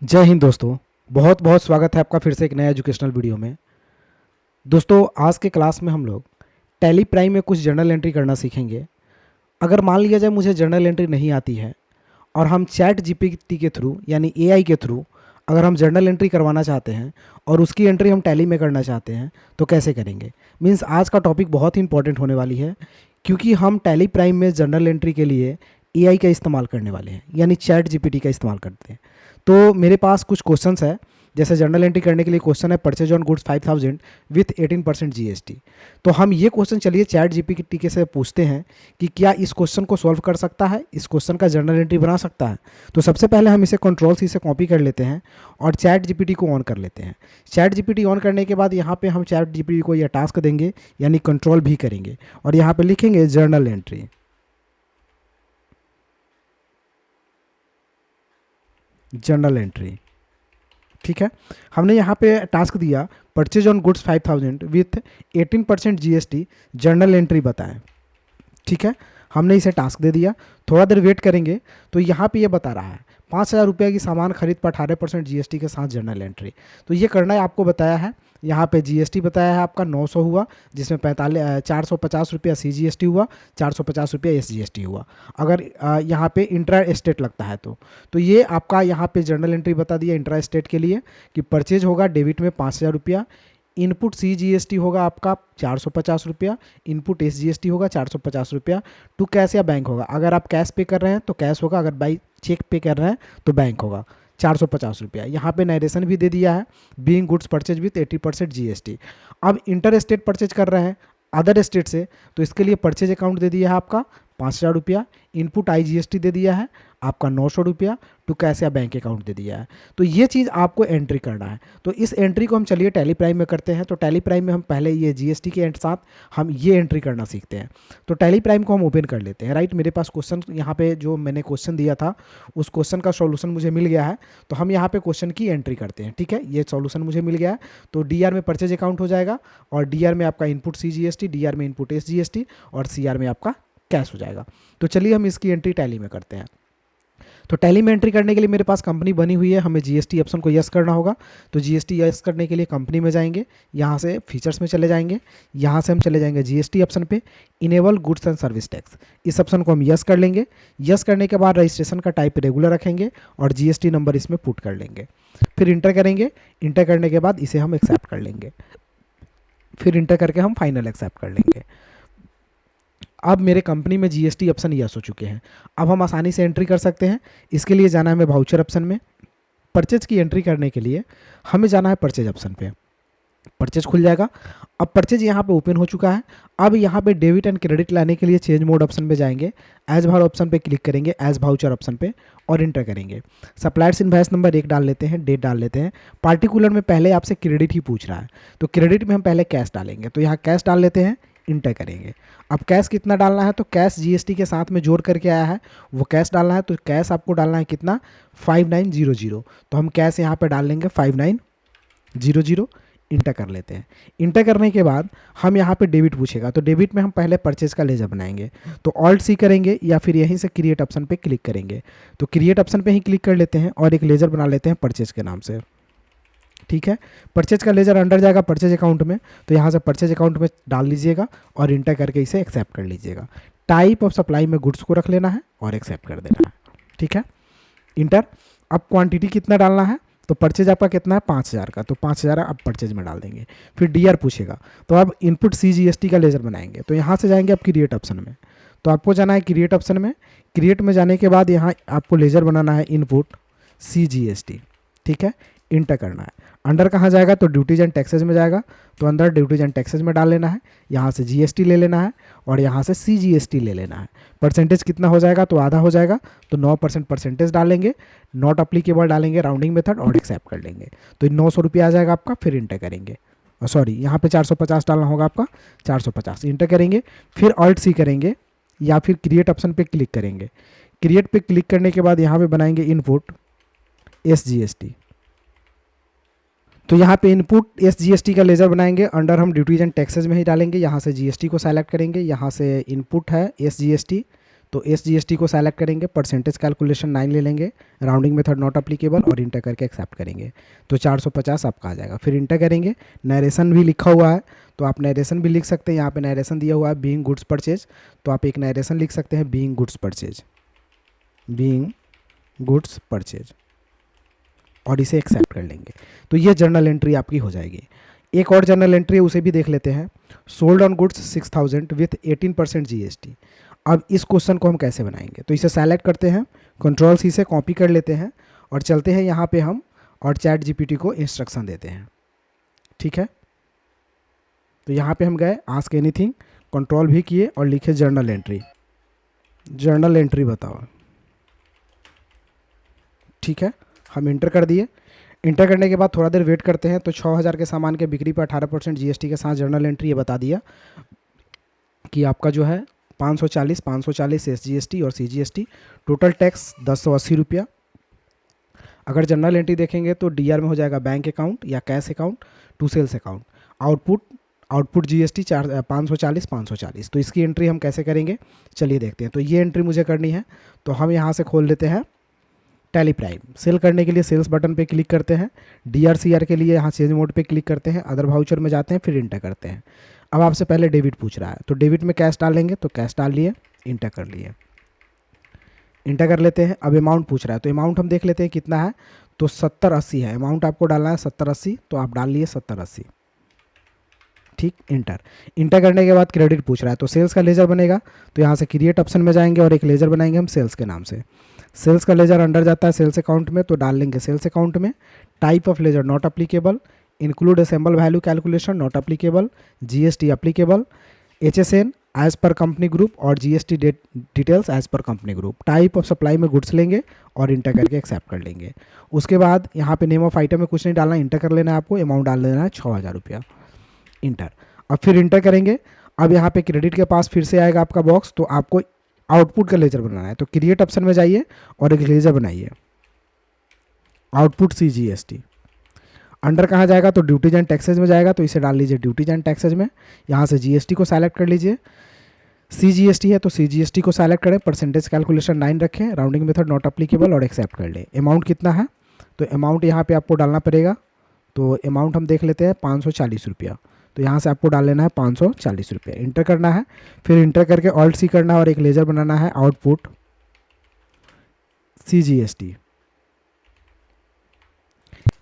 जय हिंद दोस्तों। बहुत बहुत स्वागत है आपका फिर से एक नया एजुकेशनल वीडियो में। दोस्तों आज के क्लास में हम लोग टैली प्राइम में कुछ जर्नल एंट्री करना सीखेंगे। अगर मान लिया जाए मुझे जर्नल एंट्री नहीं आती है और हम चैट जीपीटी के थ्रू यानी एआई के थ्रू अगर हम जर्नल एंट्री करवाना चाहते हैं और उसकी एंट्री हम टैली में करना चाहते हैं तो कैसे करेंगे। मीन्स आज का टॉपिक बहुत ही इंपॉर्टेंट होने वाली है, क्योंकि हम टैली प्राइम में जर्नल एंट्री के लिए एआई का इस्तेमाल करने वाले हैं, यानी चैट जीपीटी का इस्तेमाल करते हैं। तो मेरे पास कुछ क्वेश्चंस है। जैसे जर्नल एंट्री करने के लिए क्वेश्चन है purchase on goods 5000 with 18% GST. तो हम ये क्वेश्चन चलिए चैट जीपीटी के से पूछते हैं कि क्या इस क्वेश्चन को सॉल्व कर सकता है, इस क्वेश्चन का जर्नल एंट्री बना सकता है। तो सबसे पहले हम इसे कंट्रोल सी से कॉपी कर लेते हैं और चैट जीपीटी को ऑन कर लेते हैं। चैट जीपीटी ऑन करने के बाद यहाँ पे हम चैट जीपीटी को यह टास्क देंगे, यानी कंट्रोल भी करेंगे और यहाँ पे लिखेंगे जर्नल एंट्री। जर्नल एंट्री, ठीक है। हमने यहाँ पे टास्क दिया purchase on goods 5000 with 18% GST journal entry बताएं, ठीक है। हमने इसे टास्क दे दिया। थोड़ा देर वेट करेंगे तो यहाँ पे ये बता रहा है 5000 रुपये की सामान खरीद पर 18% जीएसटी के साथ जर्नल एंट्री। तो ये करना है, आपको बताया है। यहाँ पे जीएसटी बताया है आपका 900 हुआ, जिसमें 450 रुपया सीजीएसटी हुआ, 450 रुपया एसजीएसटी हुआ। अगर यहाँ पे इंट्रा स्टेट लगता है तो ये आपका यहाँ पे जर्नल एंट्री बता दिया इंट्रा स्टेट के लिए कि परचेज होगा डेबिट में 5000 रुपया, इनपुट सीजीएसटी होगा आपका 450 रुपया, इनपुट एसजीएसटी होगा 450 रुपया, टू कैश या बैंक होगा। अगर आप कैश पे कर रहे हैं तो कैश होगा, अगर बाई चेक पे कर रहे हैं तो बैंक होगा 450 रुपया। यहाँ पे नरेशन भी दे दिया है being goods purchase with 80% GST. अब इंटर स्टेट परचेज कर रहे हैं अदर स्टेट से, तो इसके लिए परचेज अकाउंट दे दिया है आपका 5000 रुपया, इनपुट आईजीएसटी दे दिया है आपका 900 रुपया, टू कैश या बैंक अकाउंट दे दिया है। तो ये चीज़ आपको एंट्री करना है। तो इस एंट्री को हम चलिए टैली प्राइम में करते हैं। तो टैली प्राइम में हम पहले ये जीएसटी के साथ हम ये एंट्री करना सीखते हैं। तो टैली प्राइम को हम ओपन कर लेते हैं। राइट, मेरे पास क्वेश्चन यहाँ पे जो मैंने क्वेश्चन दिया था उस क्वेश्चन का सॉल्यूशन मुझे मिल गया है। तो हम यहाँ पे क्वेश्चन की एंट्री करते हैं, ठीक है। ये सॉल्यूशन मुझे मिल गया है। तो डीआर में परचेज अकाउंट हो जाएगा और डीआर में आपका इनपुट सीजीएसटी, डीआर में इनपुट एसजीएसटी और सीआर में आपका कैश हो जाएगा। तो चलिए हम इसकी एंट्री टैली में करते हैं। तो टैली में एंट्री करने के लिए मेरे पास कंपनी बनी हुई है, हमें जीएसटी ऑप्शन को यस करना होगा। तो जीएसटी यस करने के लिए कंपनी में जाएंगे, यहाँ से फीचर्स में चले जाएंगे, यहाँ से हम चले जाएंगे जीएसटी ऑप्शन पे, enable goods and service tax, इस ऑप्शन को हम यस कर लेंगे। यस करने के बाद रजिस्ट्रेशन का टाइप रेगुलर रखेंगे और जीएसटी नंबर इसमें पुट कर लेंगे। फिर इंटर करेंगे, इंटर करने के बाद इसे हम एक्सेप्ट कर लेंगे, फिर इंटर करके हम फाइनल एक्सेप्ट कर लेंगे। अब मेरे कंपनी में जीएसटी ऑप्शन यस हो चुके हैं। अब हम आसानी से एंट्री कर सकते हैं। इसके लिए जाना है हमें वाउचर ऑप्शन में। परचेज की एंट्री करने के लिए हमें जाना है परचेज ऑप्शन पे। परचेज खुल जाएगा। अब परचेज यहाँ पे ओपन हो चुका है। अब यहाँ पे डेबिट एंड क्रेडिट लाने के लिए चेंज मोड ऑप्शन पे जाएंगे, एज भार ऑप्शन पे क्लिक करेंगे, एज वाउचर ऑप्शन पे और इंटर करेंगे। सप्लायर्स इनवॉइस नंबर 1 डाल लेते हैं, डेट डाल लेते हैं। पार्टिकुलर में पहले आपसे क्रेडिट ही पूछ रहा है, तो क्रेडिट में हम पहले कैश डालेंगे। तो यहाँ कैश डाल लेते हैं, इंटर करेंगे। अब कैश कितना डालना है, तो कैश जीएसटी के साथ में जोड़ करके आया है वो कैश डालना है। तो कैश आपको डालना है कितना, 5900। तो हम कैश यहाँ पे डाल लेंगे 5900, इंटर कर लेते हैं। इंटर करने के बाद हम यहाँ पे डेबिट पूछेगा, तो डेबिट में हम पहले परचेज का लेजर बनाएंगे। तो ऑल्ट सी करेंगे या फिर यहीं से क्रिएट ऑप्शन पे क्लिक करेंगे। तो क्रिएट ऑप्शन पे ही क्लिक कर लेते हैं और एक लेजर बना लेते हैं परचेज के नाम से, ठीक है। परचेज का लेजर अंडर जाएगा परचेज अकाउंट में, तो यहाँ से परचेज अकाउंट में डाल लीजिएगा और इंटर करके इसे एक्सेप्ट कर लीजिएगा। टाइप ऑफ सप्लाई में गुड्स को रख लेना है और एक्सेप्ट कर देना है, ठीक है। इंटर। अब क्वांटिटी कितना डालना है, तो परचेज आपका कितना है 5000 का, तो 5000 आप परचेज में डाल देंगे। फिर डीआर पूछेगा, तो आप इनपुट सीजीएसटी का लेजर बनाएंगे। तो यहाँ से जाएंगे आप क्रिएट ऑप्शन में। तो आपको जाना है क्रिएट ऑप्शन में। क्रिएट में जाने के बाद यहाँ आपको लेजर बनाना है इनपुट सीजीएसटी, ठीक है। इंटर करना है। अंडर कहाँ जाएगा, तो ड्यूटीज एंड टैक्सेज में जाएगा। तो अंदर ड्यूटीज एंड टैक्सेज में डाल लेना है, यहाँ से जीएसटी ले लेना है और यहाँ से सीजीएसटी ले लेना है। परसेंटेज कितना हो जाएगा, तो आधा हो जाएगा, तो 9% परसेंटेज डालेंगे, नॉट अप्लीकेबल डालेंगे राउंडिंग मेथड और एक्सेप्ट कर लेंगे। तो 900 रुपया आ जाएगा आपका। फिर इंटर करेंगे, सॉरी यहाँ पे 450 डालना होगा आपका, 450 इंटर करेंगे। फिर ऑल्ट सी करेंगे या फिर क्रिएट ऑप्शन पे क्लिक करेंगे। क्रिएट पे क्लिक करने के बाद यहाँ पे बनाएंगे इनपुट एसजीएसटी। तो यहाँ पे इनपुट एसजीएसटी का लेजर बनाएंगे। अंडर हम ड्यूटीज एंड टैक्सेज में ही डालेंगे, यहाँ से जीएसटी को सेलेक्ट करेंगे, यहाँ से इनपुट है एसजीएसटी, तो SGST को सेलेक्ट करेंगे, परसेंटेज कैलकुलेशन 9 ले लेंगे, राउंडिंग मेथड नॉट अप्लीकेबल और इंटर करके एक्सेप्ट करेंगे तो 450 आपका आ जाएगा। फिर इंटर करेंगे, नरेशन भी लिखा हुआ है तो आप नरेशन भी लिख सकते हैं, यहाँ पे नरेशन दिया हुआ है बीइंग गुड्स परचेज, तो आप एक नरेशन लिख सकते हैं being goods purchase, being goods purchase और इसे एक्सेप्ट कर लेंगे। तो ये जर्नल एंट्री आपकी हो जाएगी। एक और जर्नल एंट्री है उसे भी देख लेते हैं, sold on goods 6000 with 18% GST। अब इस क्वेश्चन को हम कैसे बनाएंगे, तो इसे सेलेक्ट करते हैं, कंट्रोल सी से कॉपी कर लेते हैं और चलते हैं यहाँ पे हम और चैट जीपीटी को इंस्ट्रक्शन देते हैं। ठीक है, तो यहाँ पे हम गए, आस्क एनीथिंग, कंट्रोल भी किए और लिखे जर्नल एंट्री, जर्नल एंट्री बताओ। ठीक है, हम इंटर कर दिए। इंटर करने के बाद थोड़ा देर वेट करते हैं तो 6000 के सामान के बिक्री पर 18% GST के साथ जर्नल एंट्री ये बता दिया कि आपका जो है 540 SGST और CGST, टोटल टैक्स 1080 रुपया। अगर जनरल एंट्री देखेंगे तो DR में हो जाएगा बैंक अकाउंट या cash account to sales account. Output GST 540। तो इसकी एंट्री हम कैसे करेंगे, चलिए देखते हैं। तो ये एंट्री मुझे करनी है, तो हम यहाँ से खोल लेते हैं टैली प्राइम। सेल करने के लिए सेल्स बटन पे क्लिक करते हैं, DRCR के लिए यहाँ चेंज मोड पे क्लिक करते हैं, अदर वाउचर में जाते हैं, फिर इंटर करते हैं। अब आपसे पहले डेबिट पूछ रहा है तो डेबिट में कैश डाल लेंगे, तो कैश डाल लिए, इंटर कर लिए, इंटर कर लेते हैं। अब अमाउंट पूछ रहा है तो अमाउंट हम देख लेते हैं कितना है, तो 7080 है अमाउंट आपको डालना है, 7080, तो आप डाल लिए 7080। ठीक, इंटर करने के बाद क्रेडिट पूछ रहा है तो सेल्स का लेजर बनेगा, तो यहाँ से क्रिएट ऑप्शन में जाएंगे और एक लेजर बनाएंगे हम सेल्स के नाम से। सेल्स का लेजर अंडर जाता है सेल्स अकाउंट में, तो डाल लेंगे सेल्स अकाउंट में। Type of ledger not applicable, include assemble value calculation not applicable, GST applicable, HSN as per company group और GST details as per company group. Type of supply में goods लेंगे और inter करके accept कर लेंगे। उसके बाद यहाँ पे नेम ऑफ आइटम में कुछ नहीं डालना, इंटर कर लेना है आपको, अमाउंट डाल देना है 6000 रुपया, इंटर। अब फिर इंटर करेंगे। अब यहाँ पे क्रेडिट के पास फिर से आएगा आपका बॉक्स, तो आपको आउटपुट का लेजर बनाना है, तो क्रिएट ऑप्शन में जाइए और एक लेजर बनाइए, आउटपुट CGST। अंडर कहाँ जाएगा, तो ड्यूटीज एंड टैक्सेज में जाएगा, तो इसे डाल लीजिए ड्यूटीज एंड टैक्सेज में। यहाँ से GST को सेलेक्ट कर लीजिए, CGST है तो CGST को सेलेक्ट करें, परसेंटेज कैलकुलेशन 9 रखें, राउंडिंग मेथड नॉट अप्लीकेबल और एक्सेप्ट कर लें। अमाउंट कितना है, तो अमाउंट यहाँ पे आपको डालना पड़ेगा, तो अमाउंट हम देख लेते हैं 540 रुपया, तो यहाँ से आपको डाल लेना है 540 रुपये, इंटर करना है। फिर इंटर करके ऑल्ट C करना है और एक लेजर बनाना है, आउटपुट CGST,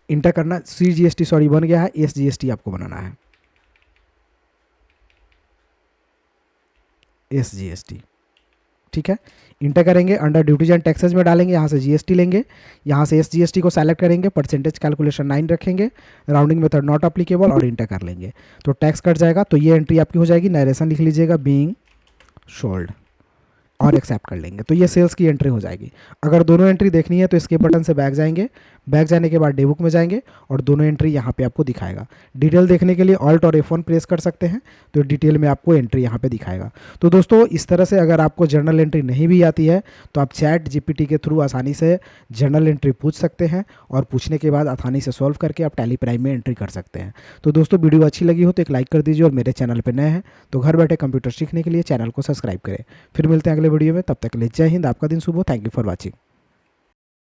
इंटर करना, CGST सॉरी बन गया है, SGST आपको बनाना है, SGST। ठीक है, इंटर करेंगे, अंडर ड्यूटीज एंड टैक्सेज में डालेंगे, यहाँ से GST लेंगे, यहाँ से SGST को सेलेक्ट करेंगे, परसेंटेज कैलकुलेशन 9 रखेंगे, राउंडिंग मेथड नॉट अप्लीकेबल और इंटर कर लेंगे, तो टैक्स कट जाएगा। तो ये एंट्री आपकी हो जाएगी, नरेशन लिख लीजिएगा बीइंग सोल्ड और एक्सेप्ट कर लेंगे, तो ये सेल्स की एंट्री हो जाएगी। अगर दोनों एंट्री देखनी है तो इसके बटन से बैक जाएंगे, बैक जाने के बाद डेबुक में जाएंगे और दोनों एंट्री यहाँ पे आपको दिखाएगा। डिटेल देखने के लिए ऑल्ट और F1 प्रेस कर सकते हैं, तो डिटेल में आपको एंट्री यहाँ पे दिखाएगा। तो दोस्तों इस तरह से अगर आपको जर्नल एंट्री नहीं भी आती है तो आप चैट जीपीटी के थ्रू आसानी से जर्नल एंट्री पूछ सकते हैं और पूछने के बाद आसानी से सॉल्व करके आप टैली प्राइम में एंट्री कर सकते हैं। तो दोस्तों वीडियो अच्छी लगी हो तो एक लाइक कर दीजिए और मेरे चैनल पर नए हैं तो घर बैठे कंप्यूटर सीखने के लिए चैनल को सब्सक्राइब करें। फिर मिलते हैं अगले वीडियो में, तब तक के लिए जय हिंद, आपका दिन शुभ हो। Thank you for watching.